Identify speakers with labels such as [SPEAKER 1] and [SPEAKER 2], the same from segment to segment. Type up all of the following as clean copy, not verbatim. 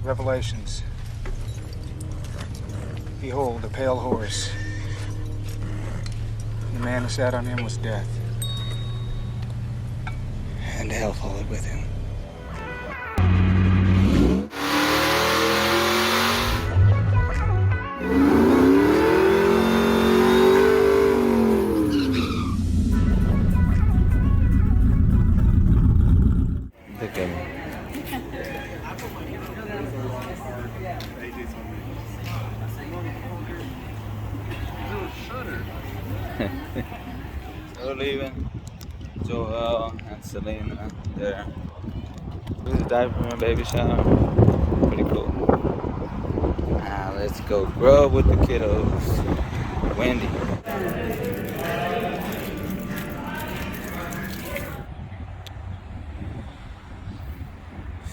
[SPEAKER 1] Revelations. Behold, a pale horse. The man who sat on him was death. And hell followed with him.
[SPEAKER 2] Look at me. So leaving. Joel and Selena there. This is diaper and baby shower. Pretty cool. Now let's go grub with the kiddos. Wendy.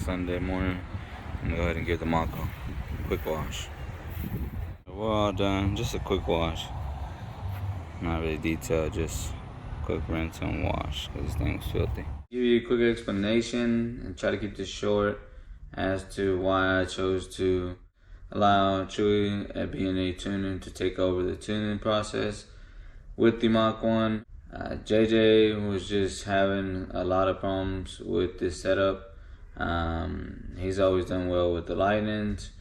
[SPEAKER 2] Sunday morning. I'm gonna go ahead and give the Mach a quick wash. We're all done. Just a quick wash. Not really detailed, just quick rinse and wash because this thing was filthy. Give you a quick explanation and try to keep this short as to why I chose to allow Chewy at BNA Tuning to take over the tuning process with the Mach 1. JJ was just having a lot of problems with this setup. He's always done well with the Lightnings.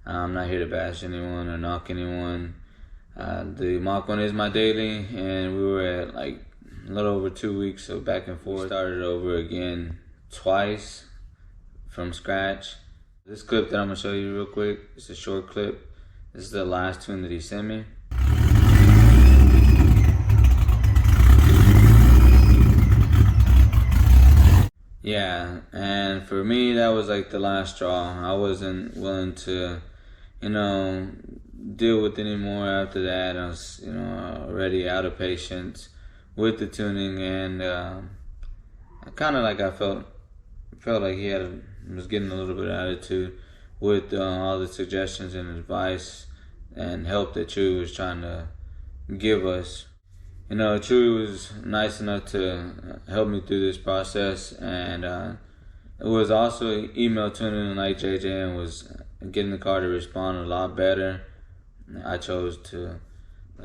[SPEAKER 2] I'm not here to bash anyone or knock anyone. The Mach 1 is my daily, and we were at like a little over 2 weeks of back and forth. Started over again twice from scratch. This clip that I'm gonna show you real quick, it's a short clip. This is the last tune that he sent me. Yeah, and for me, that was like the last straw. I wasn't willing to, deal with anymore after that. I was, already out of patience with the tuning, and I felt like he was getting a little bit of attitude with all the suggestions and advice and help that Chewy was trying to give us. Chewy was nice enough to help me through this process, and it was also email tuning like JJ and was getting the car to respond a lot better. I chose to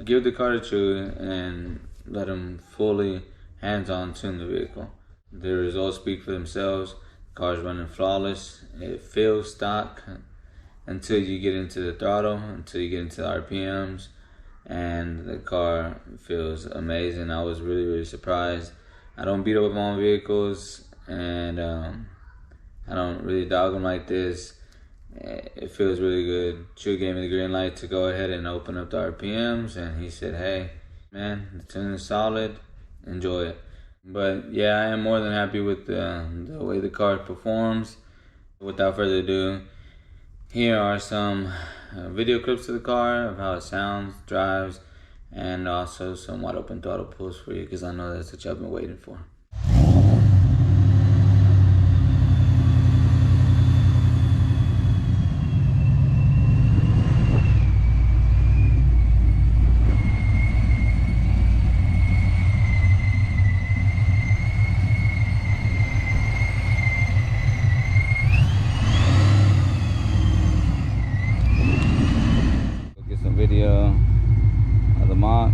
[SPEAKER 2] give the car to Chewy and let him fully hands-on tune the vehicle. The results speak for themselves. The car's running flawless. It feels stock until you get into the throttle, until you get into the RPMs, and the car feels amazing. I was really, really surprised. I don't beat up on vehicles, and I don't really dog them like this. It feels really good. Chewy gave me the green light to go ahead and open up the RPMs, and he said, hey, man, the tune is solid, enjoy it. But yeah, I am more than happy with the way the car performs. Without further ado, here are some video clips of the car, of how it sounds, drives, and also some wide open throttle pulls for you, because I know that's what y'all been waiting for. Video of the Mach.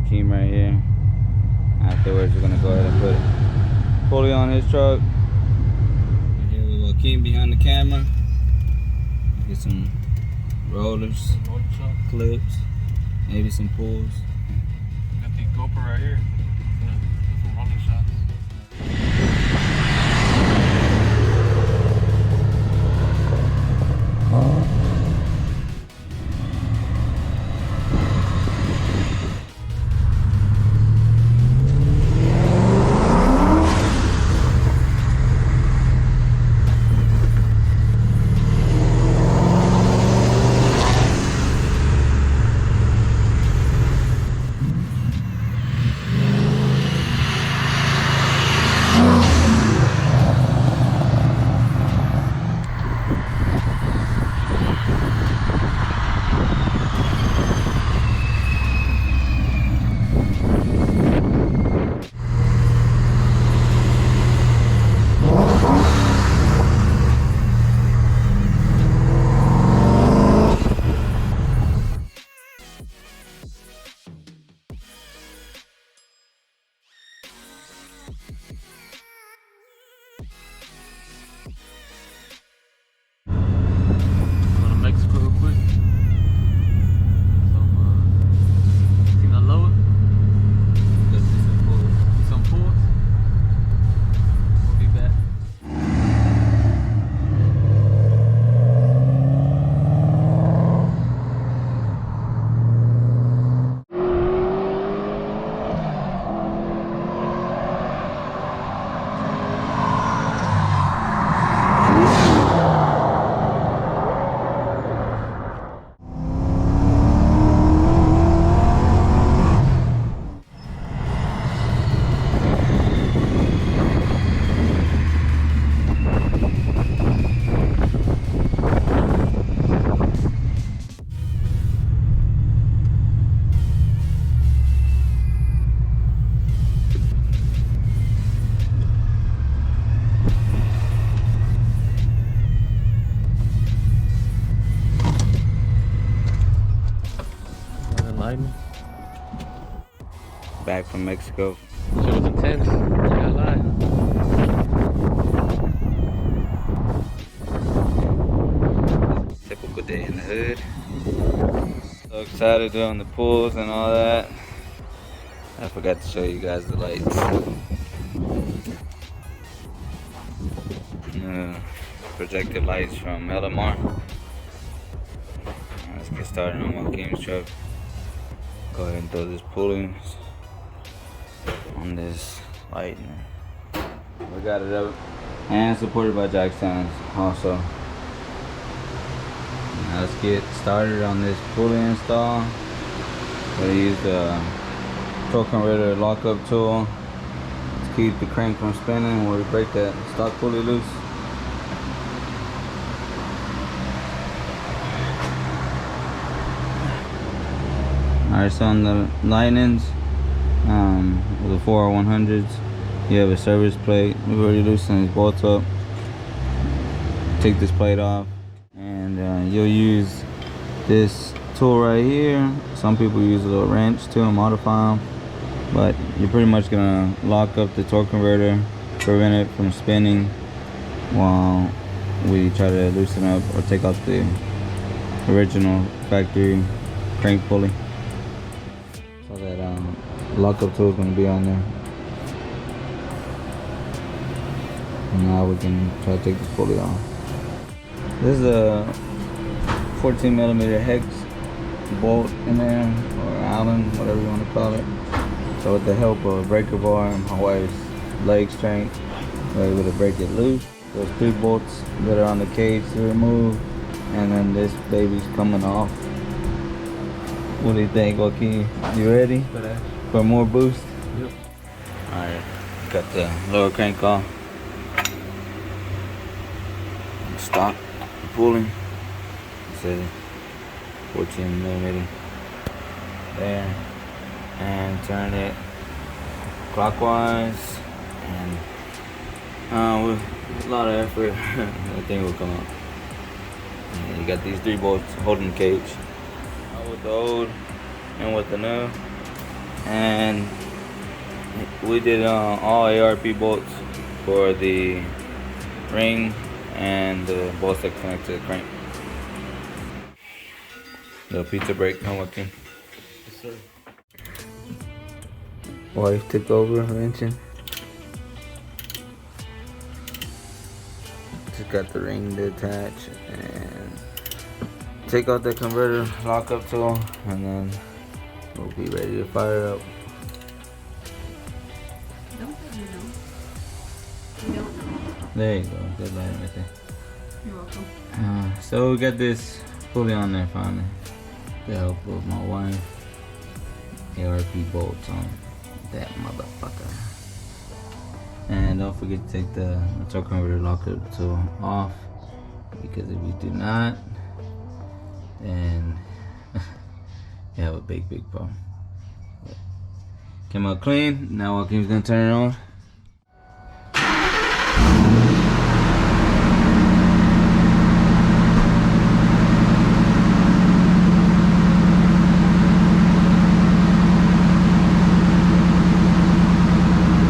[SPEAKER 2] Joaquin right here. Afterwards, we're gonna go ahead and put Pulley on his truck. Here with Joaquin behind the camera. Get some rollers, clips, maybe some pulls.
[SPEAKER 3] Got the GoPro right here. Do some rolling shots. Go to Mexico real quick. See that lower?
[SPEAKER 2] Let's see some pulls.
[SPEAKER 3] Some pulls. We'll be back. Lightning.
[SPEAKER 2] Back from Mexico.
[SPEAKER 3] Shit was intense. I gotta lie.
[SPEAKER 2] Typical day in the hood. So excited doing the pulls and all that. I forgot to show you guys the lights. Projected lights from LMR. Let's get started on Juaquin's truck. Go ahead and throw this pulling on this Lightning. We got it up and supported by jack stands also. Now let's get started on this pulley install. We're gonna use the torque converter lockup tool to keep the crank from spinning when we break that stock pulley loose. Alright, so on the Lightnings, with the 4R100s, you have a service plate. We've already loosened these bolts up. Take this plate off, and you'll use this tool right here. Some people use a little wrench to modify them, but you're pretty much gonna lock up the torque converter, prevent it from spinning while we try to loosen up or take out the original factory crank pulley. So that lockup tool is going to be on there. And now we can try to take this pulley off. This is a 14mm hex bolt in there, or Allen, whatever you want to call it. So with the help of a breaker bar and my wife's leg strength, we're able to break it loose. There's 3 bolts that are on the cage to remove, and then this baby's coming off. What do you think, Juaquin? You ready for more boost?
[SPEAKER 3] Yep.
[SPEAKER 2] Alright, got the lower crank off. Stop pulling. It's a 14mm there, and turn it clockwise, and with a lot of effort, the thing will come up. And you got these 3 bolts holding the cage. With the old and with the new, and we did all ARP bolts for the ring and the bolts that connect to the crank. Little pizza break, huh, Juaquin?
[SPEAKER 3] Yes, sir.
[SPEAKER 2] Wife took over wrenching. Just got the ring to attach and take out the converter lockup tool, and then we'll be ready to fire up.
[SPEAKER 4] Don't say you know. You don't know.
[SPEAKER 2] There you go, good lighting right there.
[SPEAKER 4] You're welcome.
[SPEAKER 2] So we got this pulley on there finally. The help of my wife. ARP bolts on that motherfucker. And don't forget to take the torque converter lockup tool off, because if you do not, then you have a big problem. Came out clean. Now Joaquin's gonna turn it on.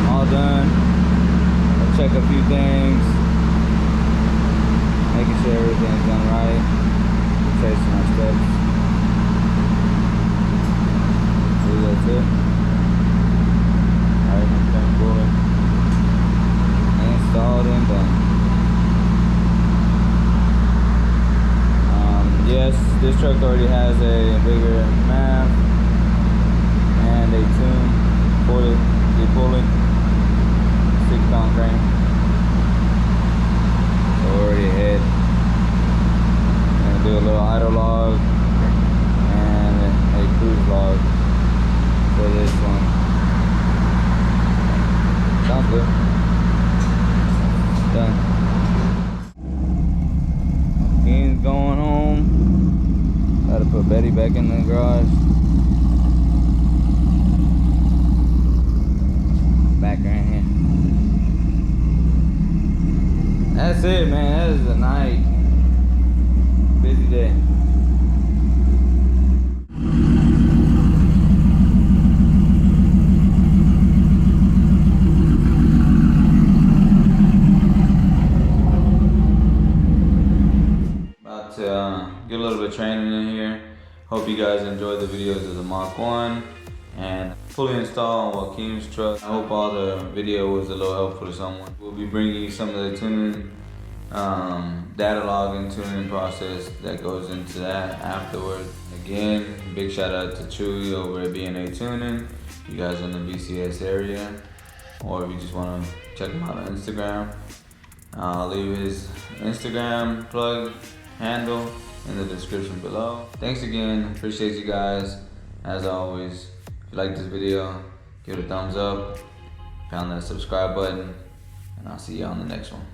[SPEAKER 2] All done. check a few things, making sure everything's done right, tracing our steps. So that's it. Everything's been fully installed and done. Yes, this truck already has a bigger map and a tune Pulley, the Pulley 6-pound crane. So we're already ahead. Gonna do a little idle log and a cruise log for this one. Sounds good. Done. Juaquin's going home. Gotta put Betty back in the garage. Back right here. That's it, man. That is the night. Busy day. About to get a little bit of training in here. Hope you guys enjoyed the videos of the Mach 1 and Pulley Install on Juaquin's truck. I hope all the video was a little helpful to someone. We'll be bringing you some of the tuning, data log and tuning process that goes into that afterwards. Again, big shout out to Chewy over at BNA Tuning. You guys in the BCS area, or if you just want to check him out on Instagram, I'll leave his Instagram plug handle in the description below. Thanks again, appreciate you guys. As always, if you like this video, give it a thumbs up, pound that subscribe button, and I'll see you on the next one.